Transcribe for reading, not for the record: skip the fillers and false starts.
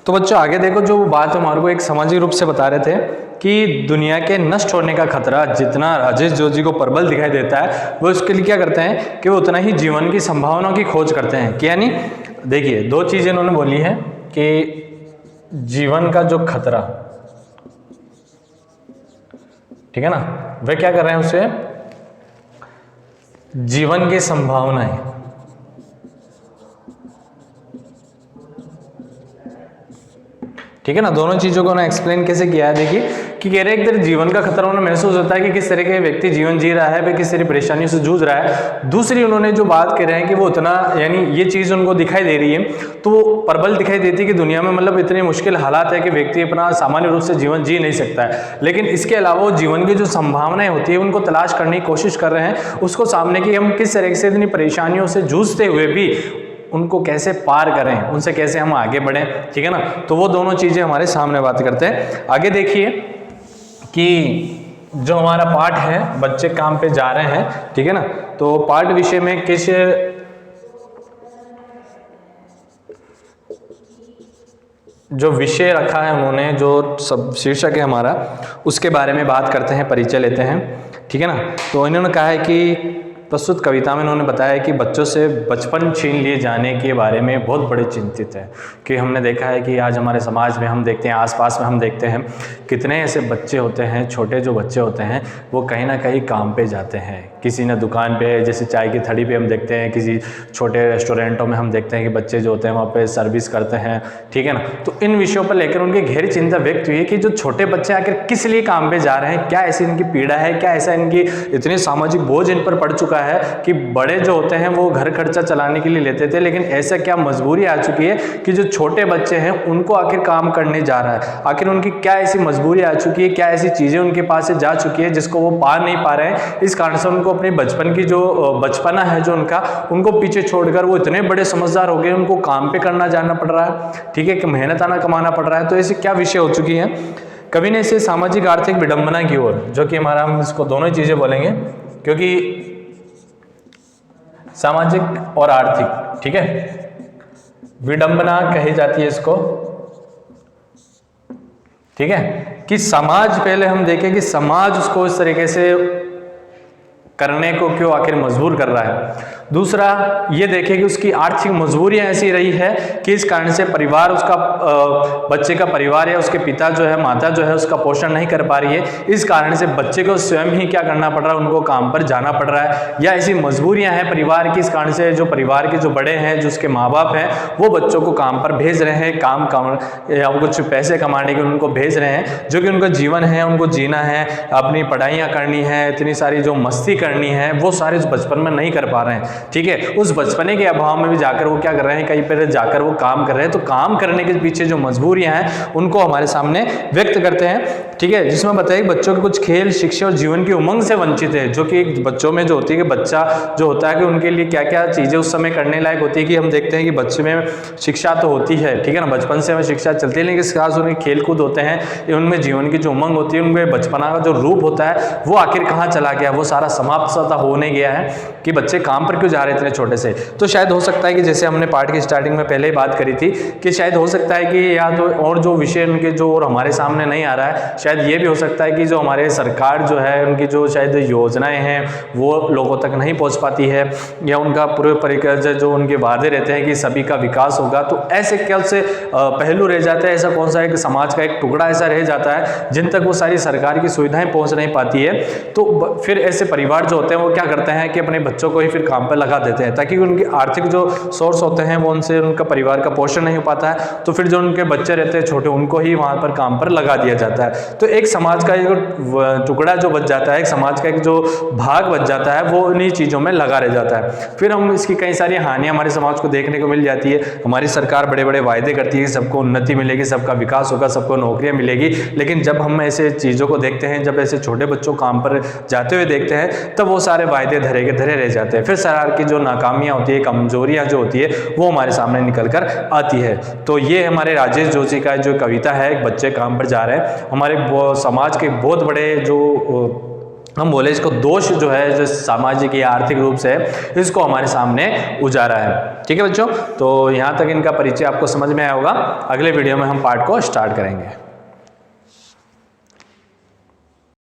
तो बच्चों आगे देखो, जो बात हमारे को एक सामाजिक रूप से बता रहे थे कि दुनिया के नष्ट होने का खतरा जितना राजेश जोशी को प्रबल दिखाई देता है, वो उसके लिए क्या करते हैं कि वो उतना ही जीवन की संभावनाओं की खोज करते हैं। क्या यानी देखिए, दो चीजें इन्होंने बोली है कि जीवन का जो खतरा, ठीक है ना, वे क्या कर रहे हैं, उसे जीवन की संभावनाएं, ठीक है ना। दोनों चीजों को उन्होंने एक्सप्लेन कैसे किया है, देखिए कि कह रहे हैं एक तरह जीवन का खतरा उन्हें महसूस होता है कि किस तरह के व्यक्ति जीवन जी रहा है, वे किस तरह परेशानियों से जूझ रहा है। दूसरी उन्होंने जो बात कह रहे हैं कि वो उतना, यानी ये चीज उनको दिखाई दे रही है, तो वो प्रबल दिखाई देती है कि दुनिया में मतलब इतने मुश्किल हालात है कि व्यक्ति अपना सामान्य रूप से जीवन जी नहीं सकता है, लेकिन इसके अलावा वो जीवन की जो संभावनाएं होती है उनको तलाश करने की कोशिश कर रहे हैं, उसको सामने की हम किस तरह से इतनी परेशानियों से जूझते हुए भी उनको कैसे पार करें, उनसे कैसे हम आगे बढ़ें, ठीक है ना। तो वो दोनों चीजें हमारे सामने बात करते हैं। आगे देखिए कि जो हमारा पाठ है, बच्चे काम पे जा रहे हैं, ठीक है ना, तो पाठ विषय में किस जो विषय रखा है उन्होंने, जो सब शीर्षक है हमारा, उसके बारे में बात करते हैं, परिचय लेते हैं, ठीक है ना। तो इन्होंने कहा है कि प्रस्तुत कविता में उन्होंने बताया कि बच्चों से बचपन छीन लिए जाने के बारे में बहुत बड़े चिंतित है, कि हमने देखा है कि आज हमारे समाज में हम देखते हैं, आसपास में हम देखते हैं कितने ऐसे बच्चे होते हैं, छोटे जो बच्चे होते हैं वो कहीं ना कहीं काम पे जाते हैं, किसी ने दुकान पे, जैसे चाय की थड़ी पे हम देखते हैं, किसी छोटे रेस्टोरेंटों में हम देखते हैं कि बच्चे जो होते हैं वहाँ पे सर्विस करते हैं, ठीक है ना। तो इन विषयों पर लेकर उनकी गहरी चिंता व्यक्त हुई है कि जो छोटे बच्चे आखिर किस लिए काम पे जा रहे हैं, क्या ऐसी इनकी पीड़ा है, क्या ऐसा इनकी इतनी सामाजिक बोझ इन पर पड़ चुका है कि बड़े जो होते हैं वो घर खर्चा चलाने के लिए लेते थे, लेकिन ऐसा क्या मजबूरी आ चुकी है कि जो छोटे बच्चे हैं उनको आखिर काम करने जा रहा है। आखिर उनकी क्या ऐसी मजबूरी आ चुकी है, क्या ऐसी चीजें उनके पास से जा चुकी है जिसको वो पार नहीं पा रहे हैं। इस कारण से उनको अपने बचपन की जो बचपना है जो उनका, उनको पीछे छोड़कर वो इतने बड़े समझदार हो गए, उनको काम पे करना जाना पड़ रहा है, ठीक है, कि मेहनत आना कमाना पड़ रहा है। तो ऐसी क्या विषय हो चुकी है। कवि ने इसे सामाजिक आर्थिक विडंबना की ओर, जो कि हमारा, हम इसको दोनों ही चीजें बोलेंगे क्योंकि सामाजिक और आर्थिक, ठीक है, विडंबना कही जाती है इसको, ठीक है, कि समाज, पहले हम देखें कि समाज उसको इस तरीके से करने को क्यों आखिर मजबूर कर रहा है। दूसरा ये देखें कि उसकी आर्थिक मजबूरियां ऐसी रही है कि इस कारण से परिवार, उसका बच्चे का परिवार या उसके पिता जो है, माता जो है, उसका पोषण नहीं कर पा रही है। इस कारण से बच्चे को स्वयं ही क्या करना पड़ रहा है, उनको काम पर जाना पड़ रहा है, या ऐसी मजबूरियां हैं परिवार की, इस कारण से जो परिवार के जो बड़े हैं, जो उसके माँ बाप हैं, वो बच्चों को काम पर भेज रहे हैं, काम या कुछ पैसे कमाने के उनको भेज रहे हैं, जो कि उनका जीवन है, उनको जीना है, अपनी पढ़ाइयाँ करनी है, इतनी सारी जो मस्ती करनी है, वो सारे उस बचपन में नहीं कर पा रहे हैं, ठीक है। उस बचपने के अभाव में भी जाकर वो क्या कर रहे हैं, कहीं पर जाकर वो काम कर रहे हैं। तो काम करने के पीछे जो मजबूरियां हैं उनको हमारे सामने व्यक्त करते हैं, ठीक है, जिसमें बताया कि बच्चों के कुछ खेल, शिक्षा और जीवन की उमंग से वंचित है, जो कि बच्चों में जो होती है कि बच्चा जो होता है कि उनके लिए क्या क्या चीजें उस समय करने लायक होती है, कि हम देखते हैं कि बच्चे में शिक्षा तो होती है, ठीक है ना, बचपन से हमें शिक्षा चलती है, लेकिन खास उनके खेल कूद होते हैं, उनमें जीवन की जो उमंग होती है, उनमें बचपना का जो रूप होता है वो आखिर कहाँ चला गया, वो सारा समाप्त सा होने गया है कि बच्चे काम पर क्यों जा रहे इतने छोटे से। तो शायद हो सकता है कि जैसे हमने पार्ट की स्टार्टिंग में पहले ही बात करी थी कि शायद हो सकता है कि या तो और जो विषय उनके जो और हमारे सामने नहीं आ रहा है, शायद ये भी हो सकता है कि जो हमारे सरकार जो है, उनकी जो शायद योजनाएं हैं वो लोगों तक नहीं पहुंच पाती है, या उनका पूरे परिकर जो उनके वादे रहते हैं कि सभी का विकास होगा, तो ऐसे क्या से पहलू रह जाते हैं, ऐसा कौन सा एक समाज का एक टुकड़ा ऐसा रह जाता है जिन तक वो सारी सरकार की सुविधाएं पहुंच नहीं पाती है। तो फिर ऐसे परिवार जो होते हैं वो क्या करते हैं कि अपने बच्चों को ही फिर काम पर लगा देते हैं, ताकि उनकी आर्थिक जो सोर्स होते हैं वो उनसे उनका परिवार का पोषण नहीं हो पाता है, तो फिर जो उनके बच्चे रहते हैं छोटे, उनको ही वहां पर काम पर लगा दिया जाता है। तो एक समाज का एक टुकड़ा जो बच जाता है, एक समाज का एक जो भाग बच जाता है, वो इन्हीं चीजों में लगा रह जाता है। फिर हम इसकी कई सारी हानियां हमारे समाज को देखने को मिल जाती है। हमारी सरकार बड़े बड़े वायदे करती है, सबको उन्नति मिलेगी, सबका विकास होगा, सबको नौकरियां मिलेगी, लेकिन जब हम ऐसे चीजों को देखते हैं, जब ऐसे छोटे बच्चों काम पर जाते हुए देखते हैं, तब वो सारे वायदे धरे के धरे रह जाते हैं। फिर सरकार की जो नाकामियां होती है, कमजोरियां जो होती है, वो हमारे सामने निकल कर आती है। तो ये हमारे राजेश जोशी का जो कविता है, एक बच्चे काम पर जा रहे हैं, हमारे समाज के बहुत बड़े जो हम बोले इसको दोष जो है जो सामाजिक या आर्थिक रूप से है, इसको हमारे सामने उजारा है। ठीक है बच्चों, तो यहाँ तक इनका परिचय आपको समझ में आया होगा। अगले वीडियो में हम पार्ट को स्टार्ट करेंगे।